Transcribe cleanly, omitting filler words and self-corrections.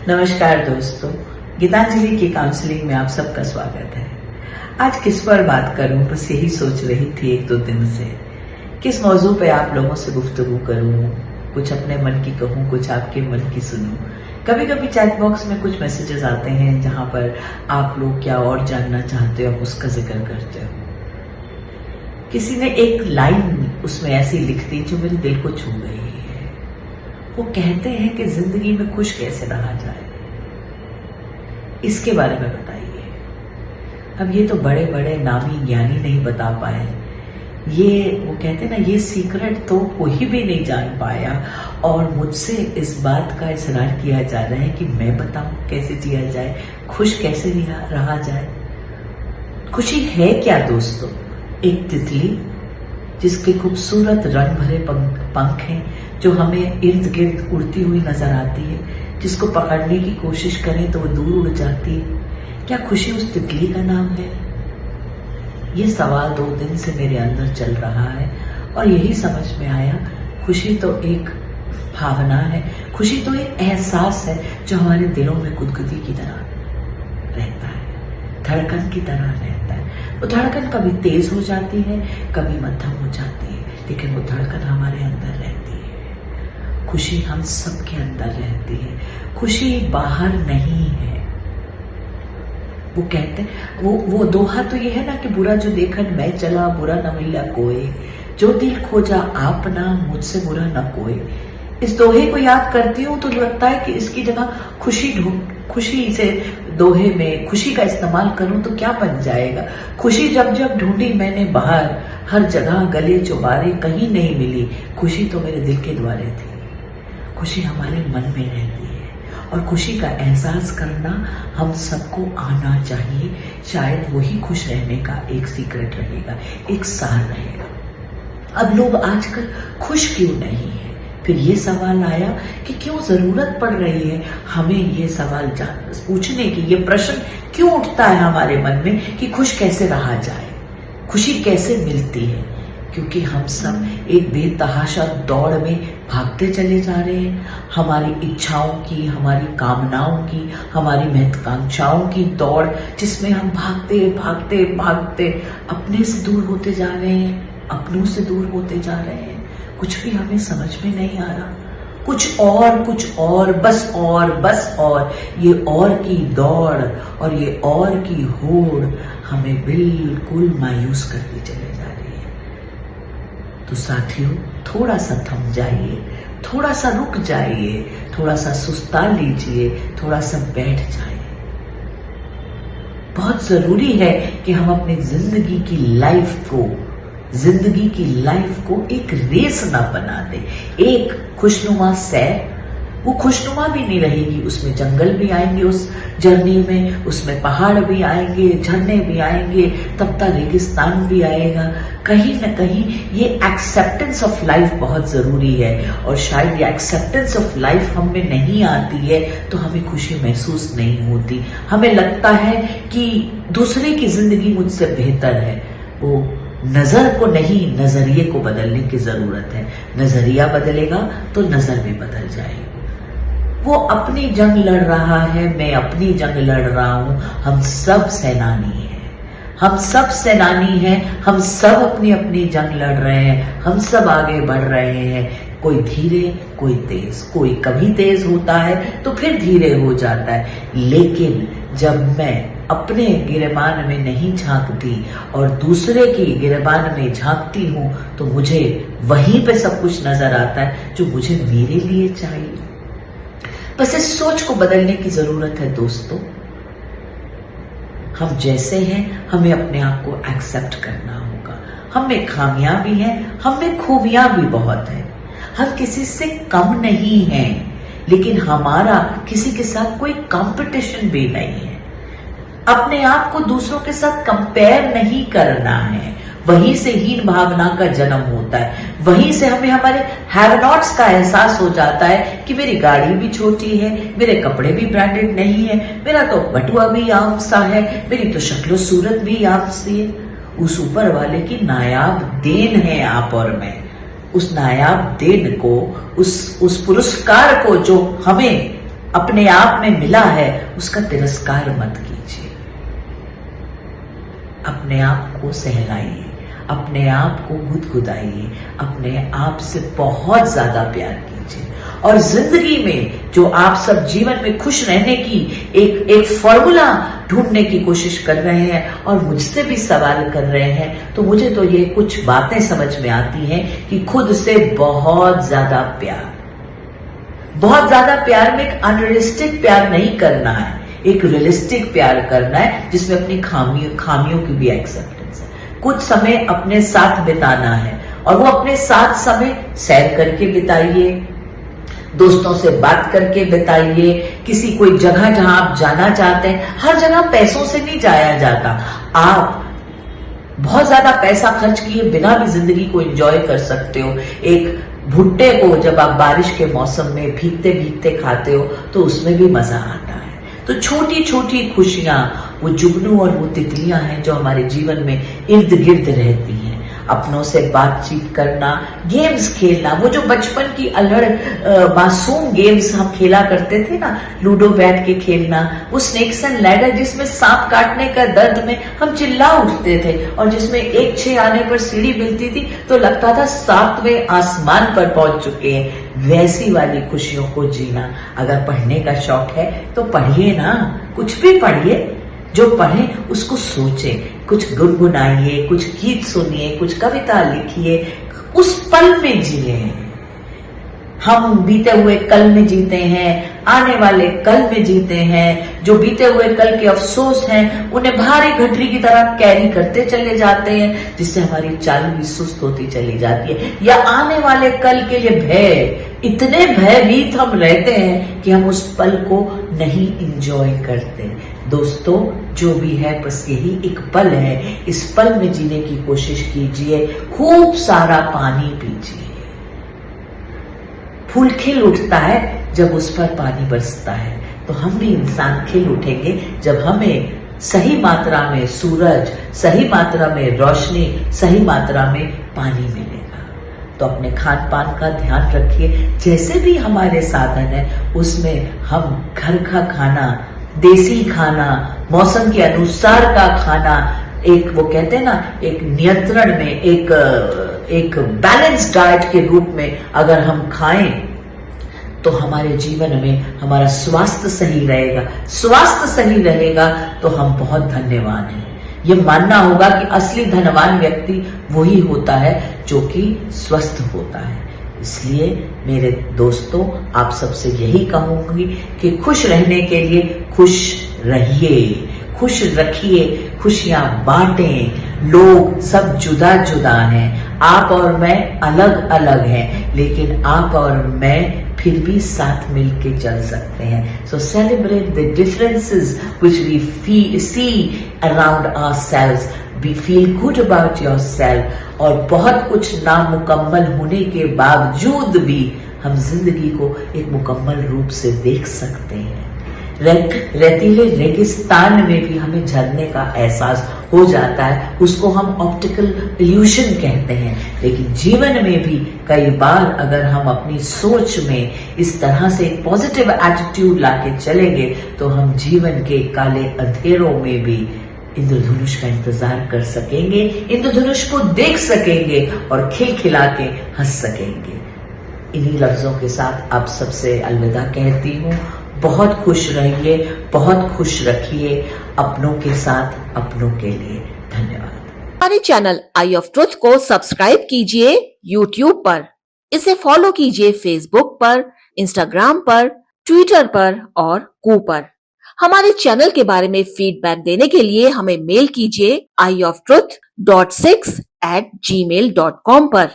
नमस्कार दोस्तों, गीतांजलि की काउंसलिंग में आप सबका स्वागत है। आज किस पर बात करूं, बस यही सोच रही थी एक दो दिन से। किस मौजू पे आप लोगों से गुफ्तगू करूं, कुछ अपने मन की कहूं, कुछ आपके मन की सुनूं। कभी कभी चैट बॉक्स में कुछ मैसेजेस आते हैं जहां पर आप लोग क्या और जानना चाहते हो, उसका जिक्र करते हो। किसी ने एक लाइन उसमें ऐसी लिख दी जो मेरे दिल को छू गई है। वो कहते हैं कि जिंदगी में खुश कैसे रहा जाए, इसके बारे में बताइए। अब ये तो बड़े बड़े नामी ज्ञानी नहीं बता पाए, ये वो कहते ना, ये सीक्रेट तो कोई भी नहीं जान पाया। और मुझसे इस बात का इजहार किया जा रहा है कि मैं बताऊं कैसे जिया जाए, खुश कैसे रहा जाए। खुशी है क्या दोस्तों? एक तितली जिसके खूबसूरत रंग भरे पंख हैं, जो हमें इर्द गिर्द उड़ती हुई नजर आती है, जिसको पकड़ने की कोशिश करें तो वो दूर उड़ जाती है। क्या खुशी उस तितली का नाम है? ये सवाल 2 दिन से मेरे अंदर चल रहा है और यही समझ में आया, खुशी तो एक भावना है, खुशी तो एक एहसास है जो हमारे दिलों में गुदगुदी की तरह रहता है, धड़कन की तरह रहता है। वो धड़कन कभी तेज हो जाती है, कभी मध्यम हो जाती है, लेकिन वो धड़कन हमारे अंदर रहती है। खुशी हम सबके अंदर रहती है, खुशी बाहर नहीं है। वो कहते वो दोहा तो ये है ना कि बुरा जो देखन मैं चला, बुरा न मिला कोई, जो दिल खोजा आपना, मुझसे बुरा न कोई। इस दोहे को याद करती हूँ तो लगता है कि इसकी जगह खुशी से दोहे में खुशी का इस्तेमाल करूं तो क्या बन जाएगा। खुशी जब जब ढूंढी मैंने बाहर, हर जगह गले चुबारे, कहीं नहीं मिली। खुशी तो मेरे दिल के द्वारे थी। खुशी हमारे मन में रहती है और खुशी का एहसास करना हम सबको आना चाहिए। शायद वही खुश रहने का एक सीक्रेट रहेगा, एक सार रहेगा। अब लोग आजकल खुश क्यों नहीं है? फिर ये सवाल आया कि क्यों जरूरत पड़ रही है हमें ये सवाल पूछने की, ये प्रश्न क्यों उठता है हमारे मन में कि खुश कैसे रहा जाए, खुशी कैसे मिलती है? क्योंकि हम सब एक बेतहाशा दौड़ में भागते चले जा रहे हैं। हमारी इच्छाओं की, हमारी कामनाओं की, हमारी महत्वाकांक्षाओं की दौड़, जिसमें हम भागते भागते भागते अपने से दूर होते जा रहे हैं, अपनों से दूर होते जा रहे हैं। कुछ भी हमें समझ में नहीं आ रहा, कुछ और, बस और। ये और की दौड़ और ये और की होड़ हमें बिल्कुल मायूस करती चले जा रही है। तो साथियों, थोड़ा सा थम जाइए, थोड़ा सा रुक जाइए, थोड़ा सा सुस्ता लीजिए, थोड़ा सा बैठ जाइए। बहुत जरूरी है कि हम अपनी जिंदगी की लाइफ को एक रेस ना बना दे, एक खुशनुमा सैर। वो खुशनुमा भी नहीं रहेगी, उसमें जंगल भी आएंगे उस जर्नी में, उसमें पहाड़ भी आएंगे, झरने भी आएंगे, तब तक रेगिस्तान भी आएगा। कहीं ना कहीं ये एक्सेप्टेंस ऑफ लाइफ बहुत जरूरी है। और शायद ये एक्सेप्टेंस ऑफ लाइफ हम में नहीं आती है तो हमें खुशी महसूस नहीं होती। हमें लगता है कि दूसरे की जिंदगी मुझसे बेहतर है। वो नजर को नहीं, नजरिए को बदलने की जरूरत है। नजरिया बदलेगा तो नजर भी बदल जाएगी। वो अपनी जंग लड़ रहा है, मैं अपनी जंग लड़ रहा हूं। हम सब सेनानी हैं, हम सब सेनानी हैं, हम सब अपनी अपनी जंग लड़ रहे हैं, हम सब आगे बढ़ रहे हैं। कोई धीरे, कोई तेज, कोई कभी तेज होता है तो फिर धीरे हो जाता है। लेकिन जब मैं अपने गिरेबान में नहीं झांकती और दूसरे की गिरेबान में झांकती हूं तो मुझे वहीं पे सब कुछ नजर आता है जो मुझे मेरे लिए चाहिए। बस इस सोच को बदलने की जरूरत है दोस्तों। हम जैसे हैं हमें अपने आप को एक्सेप्ट करना होगा। हम में खामियां भी हैं, हम में खूबियां भी बहुत हैं। हम किसी से कम नहीं हैं, लेकिन हमारा किसी के साथ कोई कंपटीशन भी नहीं है। अपने आप को दूसरों के साथ कंपेयर नहीं करना है। वहीं से हीन भावना का जन्म होता है। वहीं से हमें हमारे हैव नॉट्स का एहसास हो जाता है कि मेरी गाड़ी भी छोटी है, मेरे कपड़े भी ब्रांडेड नहीं है, मेरा तो बटुआ भी आम सा है, मेरी तो शक्लो सूरत भी आम सी है। उस ऊपर वाले की नायाब देन है आप और मैं। उस नायाब देन को, उस पुरस्कार को जो हमें अपने आप में मिला है उसका तिरस्कार मत कीजिए। अपने आप को सहलाइए, अपने आप को गुदगुदाइए, अपने आप से बहुत ज्यादा प्यार कीजिए। और जिंदगी में जो आप सब जीवन में खुश रहने की एक फॉर्मूला ढूंढने की कोशिश कर रहे हैं और मुझसे भी सवाल कर रहे हैं, तो मुझे तो ये कुछ बातें समझ में आती हैं कि खुद से बहुत ज्यादा प्यार, बहुत ज्यादा प्यार में एक अनरियलिस्टिक प्यार नहीं करना है, एक रियलिस्टिक प्यार करना है जिसमें अपनी खामियों की भी एक्सेप्टेंस है। कुछ समय अपने साथ बिताना है और वो अपने साथ समय सैर करके बिताइए, दोस्तों से बात करके बिताइए, किसी कोई जगह जहां आप जाना चाहते हैं, हर जगह पैसों से नहीं जाया जाता। आप बहुत ज्यादा पैसा खर्च किए बिना भी जिंदगी को एंजॉय कर सकते हो। एक भुट्टे को जब आप बारिश के मौसम में भीगते भीगते खाते हो तो उसमें भी मजा आता है। तो छोटी छोटी खुशियां, वो जुगनू और वो तितलियां हैं जो हमारे जीवन में इर्द गिर्द रहती हैं। अपनों से बातचीत करना, गेम्स खेलना, वो जो बचपन की मासूम गेम्स हम खेला करते थे ना, लूडो बैठ के खेलना, वो स्नेक्स एंड लैडर जिसमें सांप काटने का दर्द में हम चिल्ला उठते थे और जिसमें 1-6 आने पर सीढ़ी मिलती थी तो लगता था 7वें आसमान पर पहुंच चुके हैं। वैसी वाली खुशियों को जीना। अगर पढ़ने का शौक है तो पढ़िए ना, कुछ भी पढ़िए, जो पढ़े उसको सोचे, कुछ गुनगुनाइए, कुछ गीत सुनिए, कुछ कविता लिखिए, उस पल में जिए। हम बीते हुए कल में जीते हैं, आने वाले कल में जीते हैं। जो बीते हुए कल के अफसोस हैं उन्हें भारी गठरी की तरह कैरी करते चले जाते हैं, जिससे हमारी चाल भी सुस्त होती चली जाती है। या आने वाले कल के लिए भय, इतने भयभीत हम रहते हैं कि हम उस पल को नहीं इंजॉय करते। दोस्तों, जो भी है बस यही एक पल है, इस पल में जीने की कोशिश कीजिए। खूब सारा पानी पीजिए। फूल खिल उठता है जब उस पर पानी बरसता है, तो हम भी इंसान खिल उठेंगे जब हमें सही मात्रा में सूरज, सही मात्रा में रोशनी, सही मात्रा में पानी मिलेगा। तो अपने खान पान का ध्यान रखिए। जैसे भी हमारे साधन है उसमें हम घर का खाना, देसी खाना, मौसम के अनुसार का खाना, एक वो कहते हैं ना, एक नियंत्रण में, एक बैलेंस डाइट के रूप में अगर हम खाएं तो हमारे जीवन में हमारा स्वास्थ्य सही रहेगा। स्वास्थ्य सही रहेगा तो हम बहुत धन्यवान हैं। ये मानना होगा कि असली धनवान व्यक्ति वही होता है जो कि स्वस्थ होता है। इसलिए मेरे दोस्तों, आप सबसे यही कहूंगी कि खुश रहने के लिए खुश रहिए, खुश रखिए, खुशियां बांटें। लोग सब जुदा जुदा हैं, आप और मैं अलग अलग हैं, लेकिन आप और मैं फिर भी साथ मिलके चल सकते हैं। So celebrate the differences which we see around ourselves, be feel good about yourself. और बहुत कुछ नामुकम्मल होने के बावजूद भी हम जिंदगी को एक मुकम्मल रूप से देख सकते हैं। रेतीले रेगिस्तान में भी हमें झरने का एहसास हो जाता है, उसको हम ऑप्टिकल इल्यूशन कहते हैं। लेकिन जीवन में भी कई बार अगर हम अपनी सोच में इस तरह से एक पॉजिटिव एटीट्यूड लाके चलेंगे तो हम जीवन के काले अंधेरों में भी इंद्रधनुष का इंतजार कर सकेंगे, इंद्रधनुष को देख सकेंगे और खिलखिला के हंस सकेंगे। इन्हीं लफ्जों के साथ आप सबसे अलविदा कहती हूँ। बहुत खुश रहिए, बहुत खुश रखिए, अपनों के साथ, अपनों के लिए। धन्यवाद। हमारे चैनल आई ऑफ ट्रुथ को सब्सक्राइब कीजिए YouTube पर, इसे फॉलो कीजिए Facebook पर, Instagram पर, Twitter पर और कू पर। हमारे चैनल के बारे में फीडबैक देने के लिए हमें मेल कीजिए ioftruth.6@gmail.com पर।